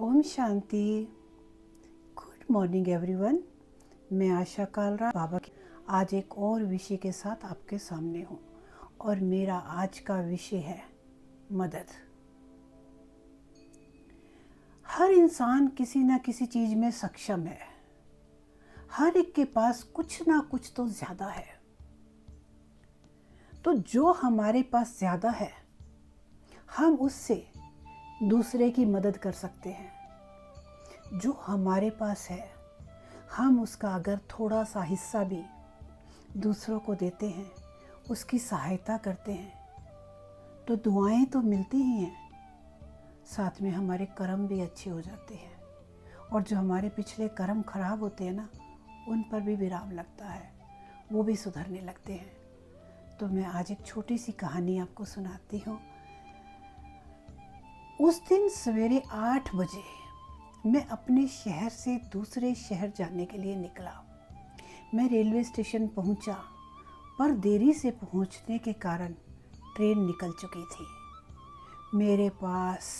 ओम शांति। Good morning everyone. मैं आशा कालरा बाबा की आज एक और विषय के साथ आपके सामने हूँ और मेरा आज का विषय है मदद। हर इंसान किसी न किसी चीज़ में सक्षम है। हर एक के पास कुछ ना कुछ तो ज़्यादा है। तो जो हमारे पास ज़्यादा है हम उससे दूसरे की मदद कर सकते हैं। जो हमारे पास है हम उसका अगर थोड़ा सा हिस्सा भी दूसरों को देते हैं, उसकी सहायता करते हैं, तो दुआएं तो मिलती ही हैं, साथ में हमारे कर्म भी अच्छे हो जाते हैं। और जो हमारे पिछले कर्म खराब होते हैं ना, उन पर भी विराम लगता है, वो भी सुधरने लगते हैं। तो मैं आज एक छोटी सी कहानी आपको सुनाती हूँ। उस दिन सवेरे 8 बजे मैं अपने शहर से दूसरे शहर जाने के लिए निकला। मैं रेलवे स्टेशन पहुंचा, पर देरी से पहुंचने के कारण ट्रेन निकल चुकी थी। मेरे पास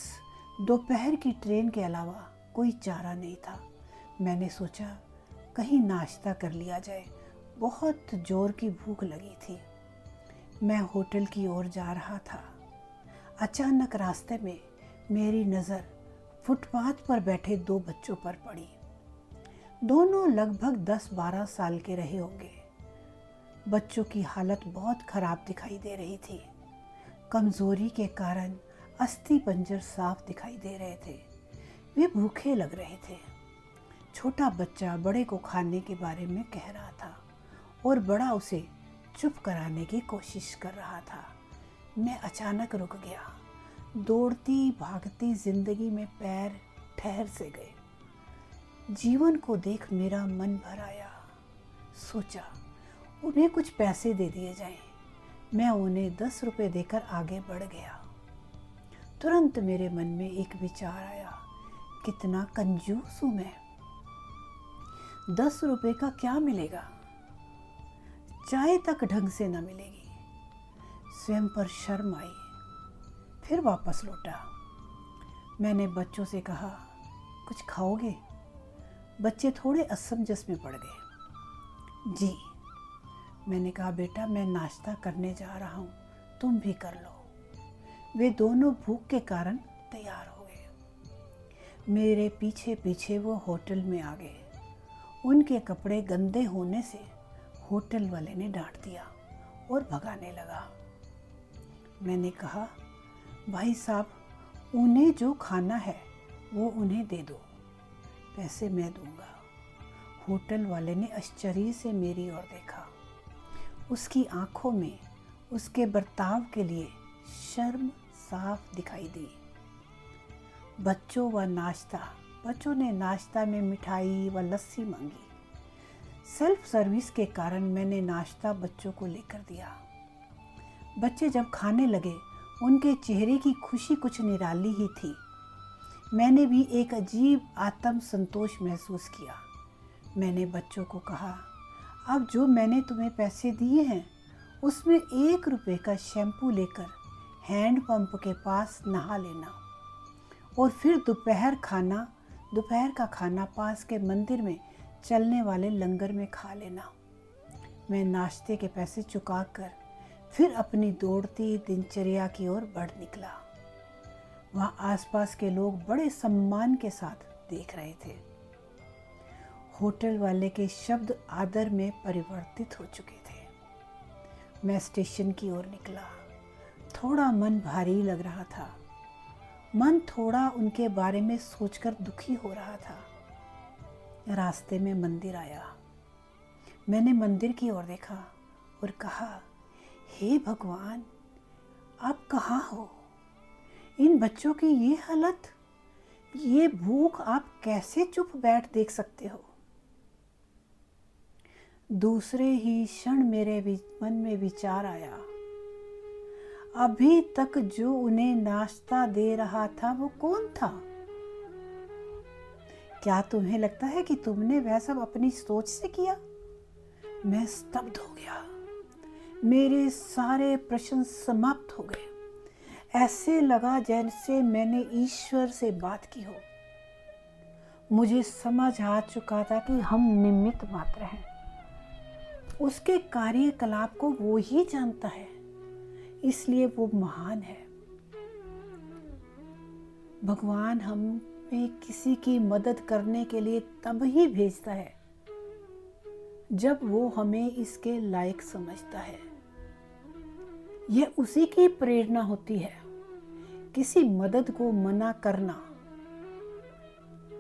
दोपहर की ट्रेन के अलावा कोई चारा नहीं था। मैंने सोचा कहीं नाश्ता कर लिया जाए, बहुत जोर की भूख लगी थी। मैं होटल की ओर जा रहा था। अचानक रास्ते में मेरी नज़र फुटपाथ पर बैठे 2 बच्चों पर पड़ी। दोनों लगभग 10-12 साल के रहे होंगे। बच्चों की हालत बहुत खराब दिखाई दे रही थी। कमज़ोरी के कारण अस्थि पंजर साफ दिखाई दे रहे थे। वे भूखे लग रहे थे। छोटा बच्चा बड़े को खाने के बारे में कह रहा था और बड़ा उसे चुप कराने की कोशिश कर रहा था। मैं अचानक रुक गया। दौड़ती भागती जिंदगी में पैर ठहर से गए। जीवन को देख मेरा मन भर आया। सोचा उन्हें कुछ पैसे दे दिए जाएं। मैं उन्हें 10 रुपए देकर आगे बढ़ गया। तुरंत मेरे मन में एक विचार आया, कितना कंजूस हूं मैं। 10 रुपए का क्या मिलेगा? चाय तक ढंग से न मिलेगी। स्वयं पर शर्म आई। फिर वापस लौटा। मैंने बच्चों से कहा, कुछ खाओगे? बच्चे थोड़े असमंजस में पड़ गए। जी। मैंने कहा, बेटा मैं नाश्ता करने जा रहा हूँ, तुम भी कर लो। वे दोनों भूख के कारण तैयार हो गए। मेरे पीछे पीछे वो होटल में आ गए। उनके कपड़े गंदे होने से होटल वाले ने डांट दिया और भगाने लगा। मैंने कहा, भाई साहब उन्हें जो खाना है वो उन्हें दे दो, पैसे मैं दूंगा। होटल वाले ने आश्चर्य से मेरी ओर देखा। उसकी आंखों में उसके बर्ताव के लिए शर्म साफ दिखाई दी। बच्चों ने नाश्ता में मिठाई व लस्सी मांगी। सेल्फ सर्विस के कारण मैंने नाश्ता बच्चों को लेकर दिया। बच्चे जब खाने लगे उनके चेहरे की खुशी कुछ निराली ही थी। मैंने भी एक अजीब आत्म संतोष महसूस किया। मैंने बच्चों को कहा, अब जो मैंने तुम्हें पैसे दिए हैं उसमें 1 रुपए का शैम्पू लेकर हैंड पंप के पास नहा लेना और फिर दोपहर का खाना पास के मंदिर में चलने वाले लंगर में खा लेना। मैं नाश्ते के पैसे चुकाकर फिर अपनी दौड़ती दिनचर्या की ओर बढ़ निकला। वहाँ आसपास के लोग बड़े सम्मान के साथ देख रहे थे। होटल वाले के शब्द आदर में परिवर्तित हो चुके थे। मैं स्टेशन की ओर निकला। थोड़ा मन भारी लग रहा था। मन थोड़ा उनके बारे में सोचकर दुखी हो रहा था। रास्ते में मंदिर आया। मैंने मंदिर की ओर देखा और कहा, हे भगवान, आप कहाँ हो? इन बच्चों की ये हालत, ये भूख, आप कैसे चुप बैठ देख सकते हो? दूसरे ही क्षण मेरे मन में विचार आया, अभी तक जो उन्हें नाश्ता दे रहा था वो कौन था? क्या तुम्हें लगता है कि तुमने वह सब अपनी सोच से किया? मैं स्तब्ध हो गया। मेरे सारे प्रश्न समाप्त हो गए। ऐसे लगा जैसे मैंने ईश्वर से बात की हो। मुझे समझ आ चुका था कि हम निमित्त मात्र हैं। उसके कार्यकलाप को वो ही जानता है, इसलिए वो महान है। भगवान हमें किसी की मदद करने के लिए तब ही भेजता है जब वो हमें इसके लायक समझता है। यह उसी की प्रेरणा होती है। किसी मदद को मना करना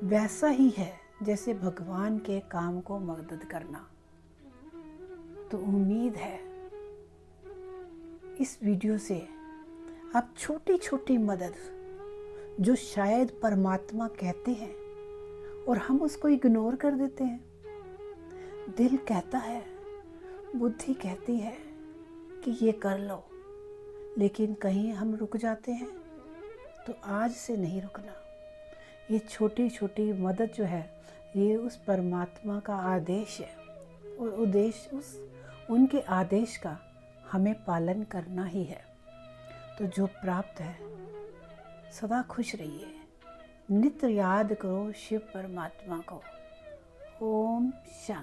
वैसा ही है जैसे भगवान के काम को मदद करना। तो उम्मीद है इस वीडियो से आप छोटी छोटी मदद जो शायद परमात्मा कहते हैं और हम उसको इग्नोर कर देते हैं, दिल कहता है, बुद्धि कहती है कि ये कर लो, लेकिन कहीं हम रुक जाते हैं। तो आज से नहीं रुकना। ये छोटी छोटी मदद जो है, ये उस परमात्मा का आदेश है और उद्देश्य उनके आदेश का हमें पालन करना ही है। तो जो प्राप्त है, सदा खुश रहिए, नित्य याद करो शिव परमात्मा को। ओम शांति।